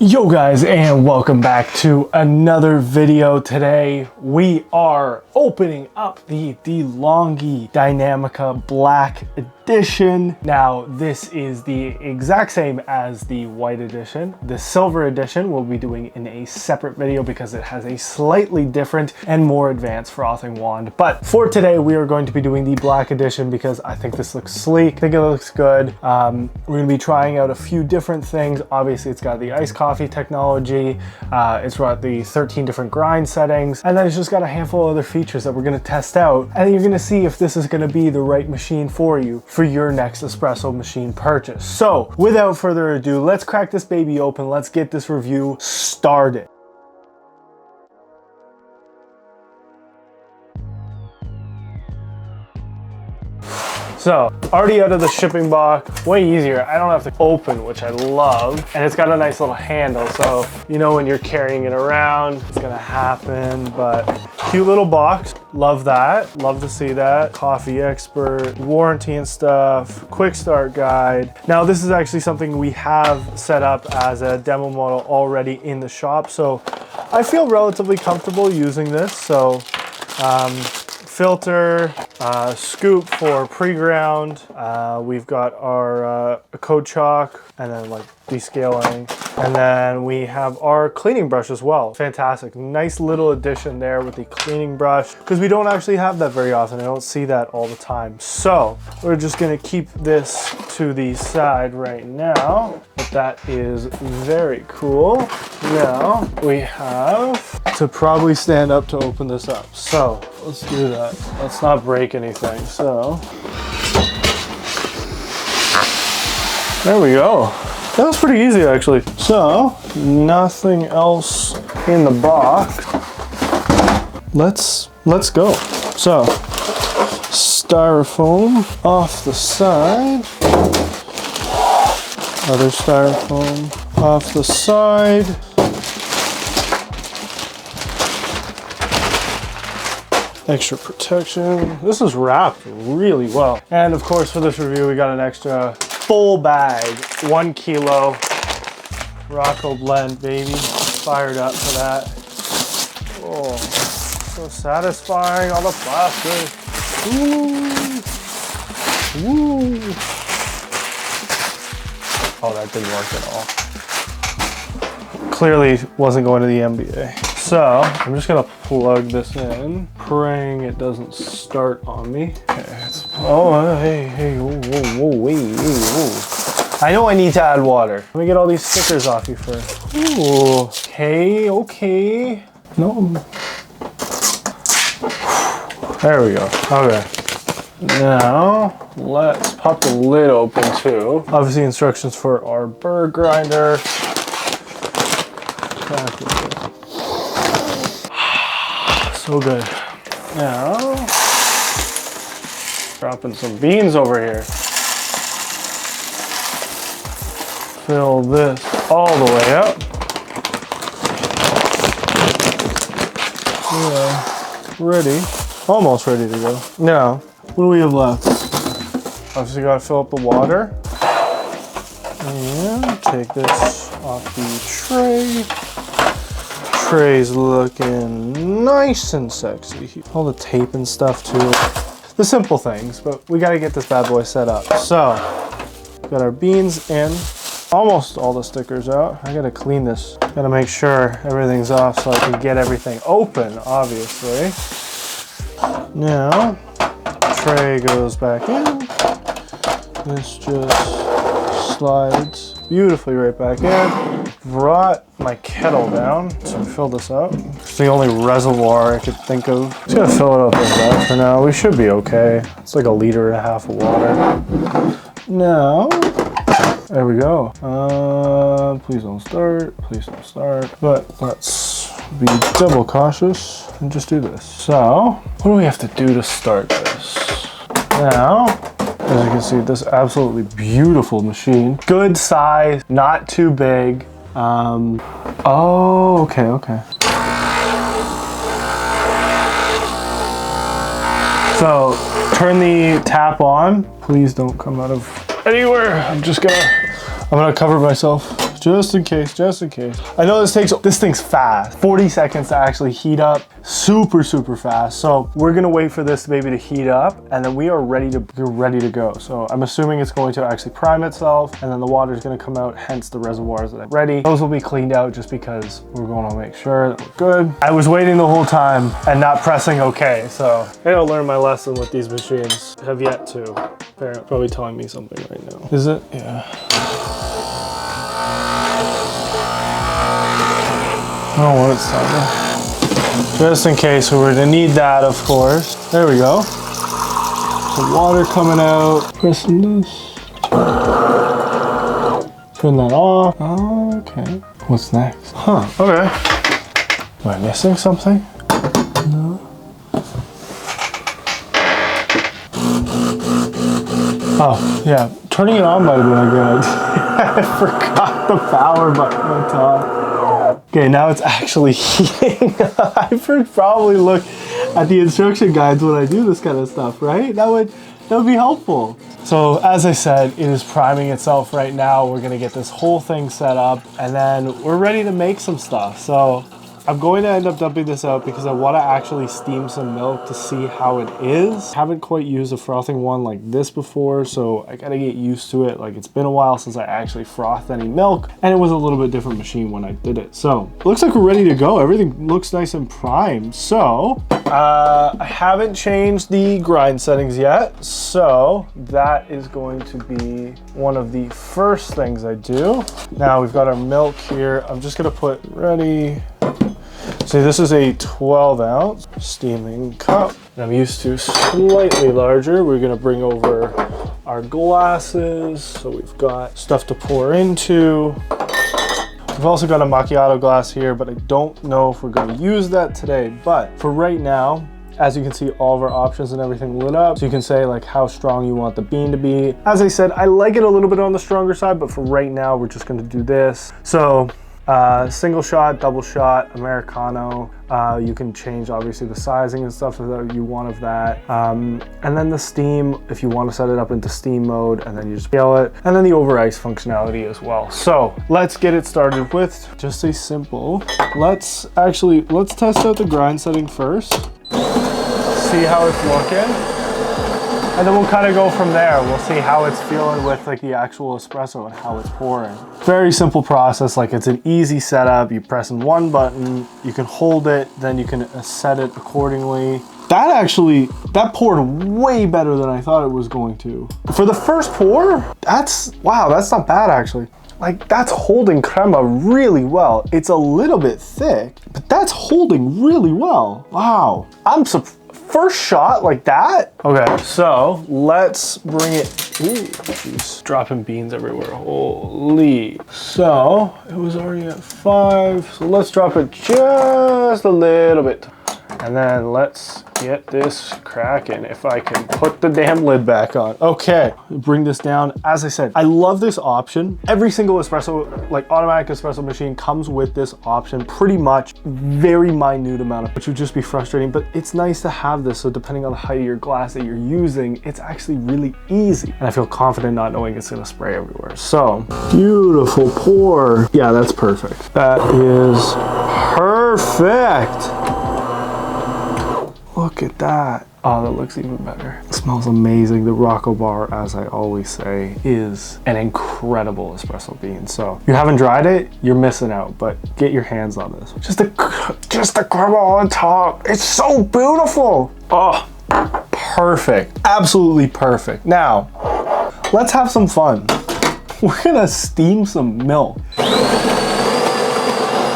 Yo guys, and welcome back to another video. Today we are opening up the De'Longhi Dinamica Black Edition. Now this is the exact same as the white edition. The silver edition we'll be doing in a separate video because it has a slightly different and more advanced frothing wand. But for today we are going to be doing the black edition because I think this looks sleek. I think it looks good. We're going to be trying out a few different things. Obviously it's got the iced coffee technology, it's got the 13 different grind settings, and then it's just got a handful of other features that we're going to test out, and you're going to see if this is going to be the right machine for you for your next espresso machine purchase. So without further ado, let's crack this baby open. Let's get this review started. So, already out of the shipping box, way easier. I don't have to open, which I love. And it's got a nice little handle, so you know when you're carrying it around, it's gonna happen, but cute little box. Love that, love to see that. Coffee expert, warranty and stuff, quick start guide. Now this is actually something we have set up as a demo model already in the shop, so I feel relatively comfortable using this. So, filter, scoop for pre-ground. We've got our code chalk and then like descaling. And then we have our cleaning brush as well. Fantastic, nice little addition there with the cleaning brush because we don't actually have that very often. I don't see that all the time. So we're just gonna keep this to the side right now. But that is very cool. Now we have to probably stand up to open this up. So let's do that. Let's not break anything. So there we go. That was pretty easy actually. So nothing else in the box. Let's go. So styrofoam off the side. Other styrofoam off the side. Extra protection. This is wrapped really well. And of course for this review we got an extra full bag, 1 kilo Rocco blend, baby. Fired up for that. Oh, so satisfying, all the plastic. Ooh. Ooh. Oh, that didn't work at all. Clearly wasn't going to the MBA. So I'm just gonna plug this in, praying it doesn't start on me. Okay, oh, hey, whoa, whoa. I know I need to add water. Let me get all these stickers off you first. Ooh, okay. No. There we go, okay. Now, let's pop the lid open too. Obviously instructions for our burr grinder. So good. Now, dropping some beans over here. Fill this all the way up. Yeah, ready. Almost ready to go. Now, what do we have left? Obviously gotta fill up the water. And take this off the tray. Tray's looking nice and sexy. All the tape and stuff too. The simple things, but we gotta get this bad boy set up. So, got our beans in. Almost all the stickers out. I gotta clean this. Gotta make sure everything's off so I can get everything open, obviously. Now, tray goes back in. This just slides beautifully right back in. Brought my kettle down, so fill this up. It's the only reservoir I could think of. Just gonna fill it up like that for now. We should be okay. It's like 1.5 liters of water. Now, there we go. Please don't start. But let's be double cautious and just do this. So, what do we have to do to start this? Now, as you can see, this absolutely beautiful machine. Good size, not too big. Oh, okay. So, turn the tap on. Please don't come out of anywhere. I'm gonna cover myself Just in case, just in case. I know this thing's fast. 40 seconds to actually heat up. Super, super fast. So we're gonna wait for this baby to heat up, and then we're ready to go. So I'm assuming it's going to actually prime itself, and then the water is gonna come out, hence the reservoirs that are ready. Those will be cleaned out just because we're going to make sure that we're good. I was waiting the whole time and not pressing okay, so I gotta learn my lesson with these machines. Have yet to. Apparently, probably telling me something right now. Is it? Yeah. Oh, well, it's time. Just in case, we're gonna need that, of course. There we go. The water coming out. Pressing this. Turn that off. Oh, okay. What's next? Huh, okay. Am I missing something? No. Oh, yeah. Turning it on might have been good. I forgot the power button on top. Okay, now it's actually heating. I should probably look at the instruction guides when I do this kind of stuff, right? That would be helpful. So as I said, it is priming itself right now. We're gonna get this whole thing set up, and then we're ready to make some stuff. So I'm going to end up dumping this out because I want to actually steam some milk to see how it is. I haven't quite used a frothing one like this before, so I gotta get used to it. Like, it's been a while since I actually frothed any milk, and it was a little bit different machine when I did it. So looks like we're ready to go. Everything looks nice and primed. So I haven't changed the grind settings yet, so that is going to be one of the first things I do. Now we've got our milk here. I'm just gonna put ready. See, this is a 12 ounce steaming cup. And I'm used to slightly larger. We're gonna bring over our glasses. So we've got stuff to pour into. We've also got a macchiato glass here, but I don't know if we're gonna use that today. But for right now, as you can see, all of our options and everything lit up. So you can say like how strong you want the bean to be. As I said, I like it a little bit on the stronger side, but for right now, we're just gonna do this. So single shot, double shot, Americano. You can change obviously the sizing and stuff that you want of that. And then the steam, if you want to set it up into steam mode, and then you just scale it. And then the over ice functionality as well. So let's get it started with just a simple, let's test out the grind setting first. See how it's looking. And then we'll kind of go from there. We'll see how it's feeling with like the actual espresso and how it's pouring. Very simple process. Like, it's an easy setup. You press in one button, you can hold it, then you can set it accordingly. That poured way better than I thought it was going to. For the first pour, wow, that's not bad actually. Like, that's holding crema really well. It's a little bit thick, but that's holding really well. Wow, I'm surprised. First shot like that? Okay, so let's bring it. Ooh, jeez, dropping beans everywhere, holy. So it was already at 5, so let's drop it just a little bit. And then let's get this cracking if I can put the damn lid back on. Okay, bring this down. As I said, I love this option. Every single espresso, like automatic espresso machine, comes with this option pretty much. Very minute amount of, which would just be frustrating, but it's nice to have this. So depending on the height of your glass that you're using, it's actually really easy. And I feel confident not knowing it's gonna spray everywhere. So, beautiful pour. Yeah, that's perfect. That is perfect. Look at that. Oh, that looks even better. It smells amazing. The Rocco Bar, as I always say, is an incredible espresso bean. So if you haven't tried it, you're missing out, but get your hands on this. Just the crema on top. It's so beautiful. Oh, perfect. Absolutely perfect. Now, let's have some fun. We're gonna steam some milk.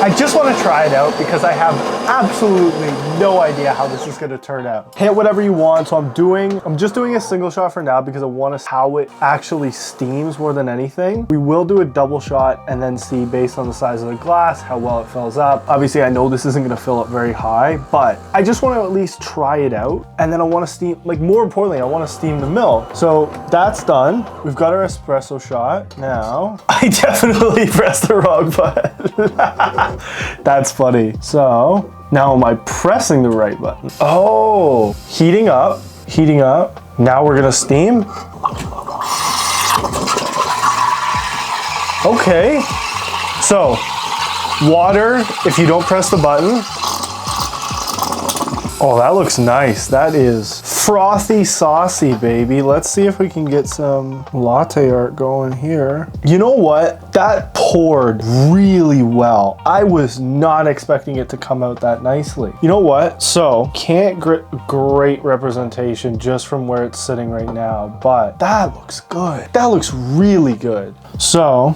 I just want to try it out because I have absolutely no idea how this is going to turn out. Hit whatever you want. So I'm just doing a single shot for now because I want to see how it actually steams more than anything. We will do a double shot and then see, based on the size of the glass, how well it fills up. Obviously, I know this isn't going to fill up very high, but I just want to at least try it out. And then I want to steam, like, more importantly, I want to steam the milk. So that's done. We've got our espresso shot. Now, I definitely pressed the wrong button. That's funny. So now am I pressing the right button? Oh, heating up, heating up. Now we're gonna steam. Okay, So, water, if you don't press the button. Oh, that looks nice. That is frothy saucy, baby. Let's see if we can get some latte art going here. You know what? That poured really well. I was not expecting it to come out that nicely. You know what? So, can't get great representation just from where it's sitting right now, but that looks good. That looks really good. So,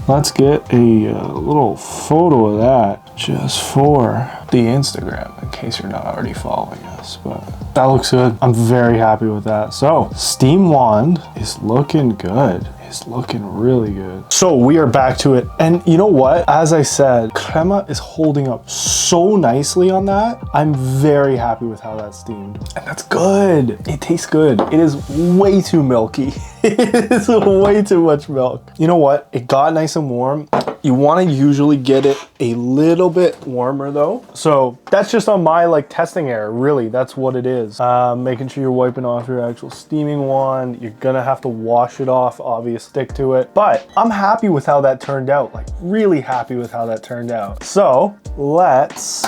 let's get a little photo of that just for the Instagram, in case you're not already following us, but that looks good. I'm very happy with that. So, Steam Wand is looking good. It's looking really good. So we are back to it. And you know what? As I said, crema is holding up so nicely on that. I'm very happy with how that's steamed. And that's good. It tastes good. It is way too milky. It is way too much milk. You know what? It got nice and warm. You want to usually get it a little bit warmer though. So that's just on my like testing error. Really, that's what it is. Making sure you're wiping off your actual steaming wand. You're gonna have to wash it off, obviously stick to it. But I'm happy with how that turned out. Like really happy with how that turned out. So let's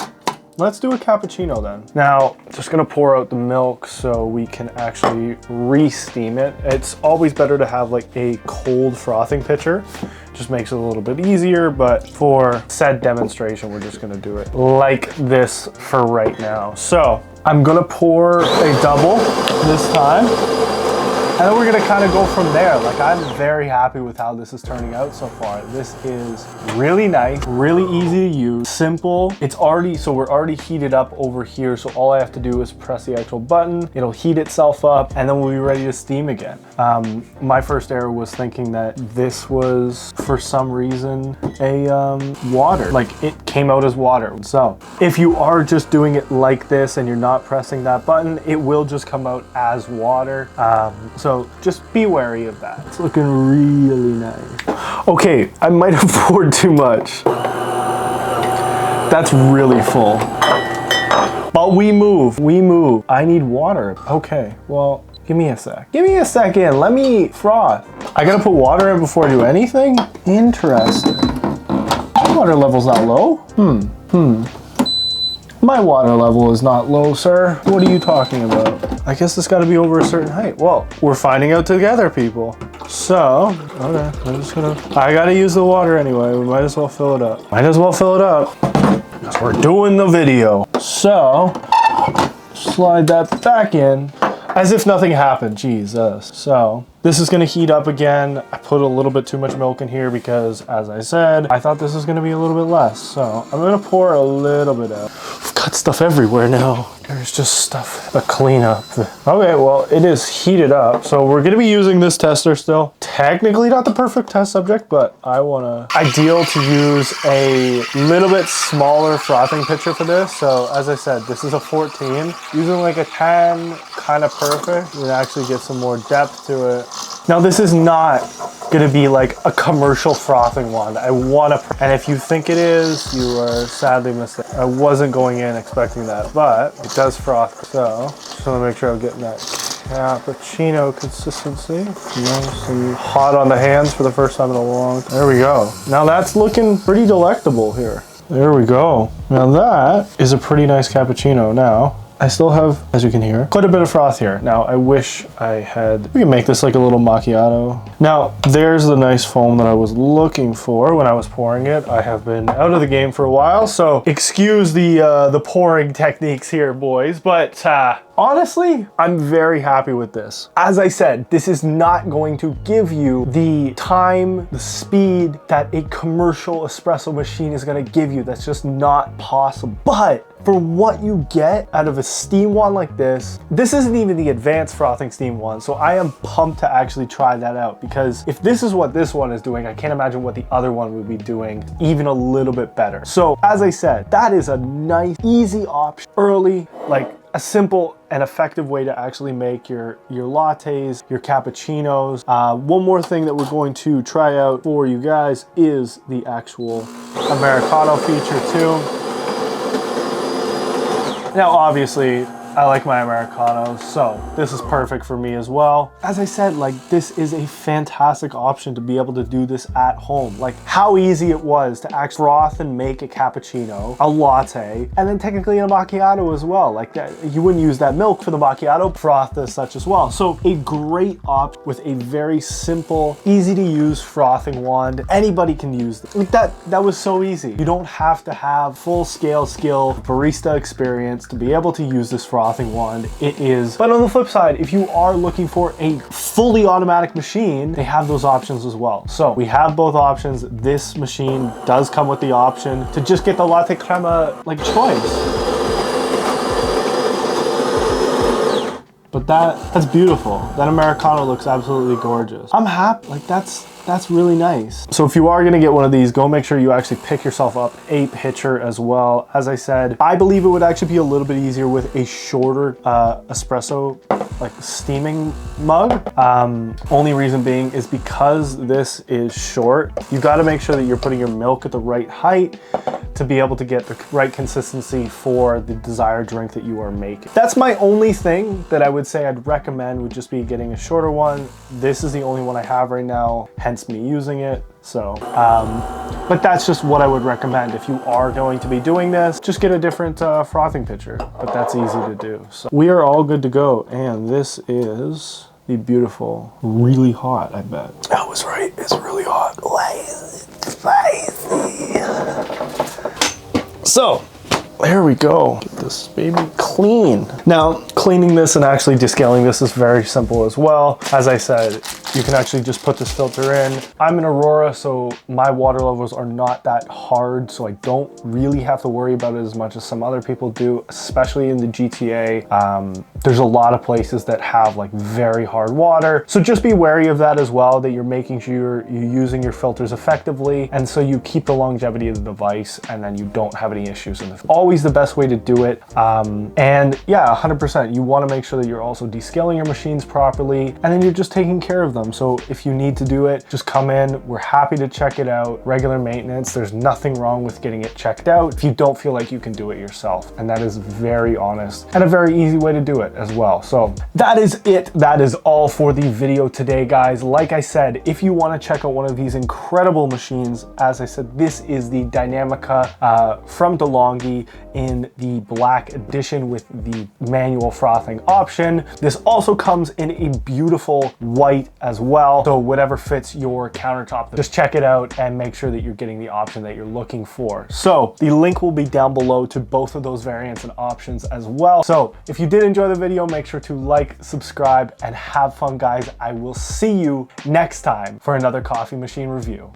do a cappuccino then. Now, just gonna pour out the milk so we can actually re-steam it. It's always better to have like a cold frothing pitcher. Just makes it a little bit easier, but for said demonstration, we're just gonna do it like this for right now. So I'm gonna pour a double this time. And then we're gonna kind of go from there. Like I'm very happy with how this is turning out so far. This is really nice, really easy to use, simple. It's already, so we're already heated up over here. So all I have to do is press the actual button. It'll heat itself up and then we'll be ready to steam again. My first error was thinking that this was, for some reason, a water. Like it came out as water. So if you are just doing it like this and you're not pressing that button, it will just come out as water. So just be wary of that. It's looking really nice. Okay, I might have poured too much. That's really full. But we move. I need water. Okay, well, give me a sec. Give me a second, let me froth. I gotta put water in before I do anything? Interesting. My water level's not low? My water level is not low, sir. What are you talking about? I guess it's gotta be over a certain height. Well, we're finding out together, people. So, okay, I gotta use the water anyway. We might as well fill it up. Because we're doing the video. So, slide that back in as if nothing happened, Jesus. So, this is gonna heat up again. I put a little bit too much milk in here because, as I said, I thought this was gonna be a little bit less. So, I'm gonna pour a little bit out. We've got stuff everywhere now. There's just stuff to clean up. Okay, well, it is heated up. So we're gonna be using this tester still. Technically not the perfect test subject, but ideal to use a little bit smaller frothing pitcher for this. So as I said, this is a 14. Using like a 10, kind of perfect. You can actually get some more depth to it. Now this is not gonna be like a commercial frothing wand. And if you think it is, you are sadly mistaken. I wasn't going in expecting that, but it does froth. So just wanna make sure I'm getting that cappuccino consistency. Nice and hot on the hands for the first time in a long time. There we go. Now that's looking pretty delectable here. There we go. Now that is a pretty nice cappuccino. Now, I still have, as you can hear, quite a bit of froth here. Now, I wish I had, we can make this like a little macchiato. Now, there's the nice foam that I was looking for when I was pouring it. I have been out of the game for a while, so excuse the pouring techniques here, boys. But honestly, I'm very happy with this. As I said, this is not going to give you the time, the speed that a commercial espresso machine is gonna give you. That's just not possible. But for what you get out of a steam wand like this isn't even the advanced frothing steam wand. So I am pumped to actually try that out, because if this is what this one is doing, I can't imagine what the other one would be doing even a little bit better. So as I said, that is a nice, easy option, early, like a simple and effective way to actually make your lattes, your cappuccinos. One more thing that we're going to try out for you guys is the actual Americano feature too. Now, obviously, I like my Americanos, so this is perfect for me as well. As I said, like, this is a fantastic option to be able to do this at home. Like, how easy it was to actually froth and make a cappuccino, a latte, and then technically a macchiato as well. Like, that, you wouldn't use that milk for the macchiato, froth as such as well. So a great option with a very simple, easy to use frothing wand. Anybody can use this. Like, that was so easy. You don't have to have full scale skill, barista experience to be able to use this frothing wand. It is. But on the flip side, if you are looking for a fully automatic machine, they have those options as well. So we have both options. This machine does come with the option to just get the latte crema like choice. But that's beautiful. That Americano looks absolutely gorgeous. I'm happy, like that's really nice. So if you are gonna get one of these, go make sure you actually pick yourself up a pitcher as well. As I said, I believe it would actually be a little bit easier with a shorter espresso, like steaming mug. Only reason being is because this is short, you gotta make sure that you're putting your milk at the right height to be able to get the right consistency for the desired drink that you are making. That's my only thing that I would say I'd recommend, would just be getting a shorter one. This is the only one I have right now, hence me using it. So, but that's just what I would recommend. If you are going to be doing this, just get a different frothing pitcher, but that's easy to do. So we are all good to go. And this is the beautiful, really hot, I bet. I was right, it's really hot. Why is it spicy? So, there we go. Get this baby clean. Now, cleaning this and actually descaling this is very simple as well. As I said, you can actually just put this filter in. I'm in Aurora, so my water levels are not that hard, so I don't really have to worry about it as much as some other people do, especially in the GTA. There's a lot of places that have like very hard water. So just be wary of that as well, that you're making sure you're using your filters effectively, and so you keep the longevity of the device and then you don't have any issues in the always the best way to do it. And yeah, 100%, you wanna make sure that you're also descaling your machines properly, and then you're just taking care of them. So if you need to do it, just come in. We're happy to check it out. Regular maintenance, there's nothing wrong with getting it checked out if you don't feel like you can do it yourself. And that is very honest and a very easy way to do it as well. So that is it. That is all for the video today, guys. Like I said, if you want to check out one of these incredible machines, as I said, this is the Dinamica from De'Longhi in the black edition with the manual frothing option. This also comes in a beautiful white as well. So whatever fits your countertop, just check it out and make sure that you're getting the option that you're looking for. So the link will be down below to both of those variants and options as well. So if you did enjoy the video, make sure to like, subscribe, and have fun, guys. I will see you next time for another coffee machine review.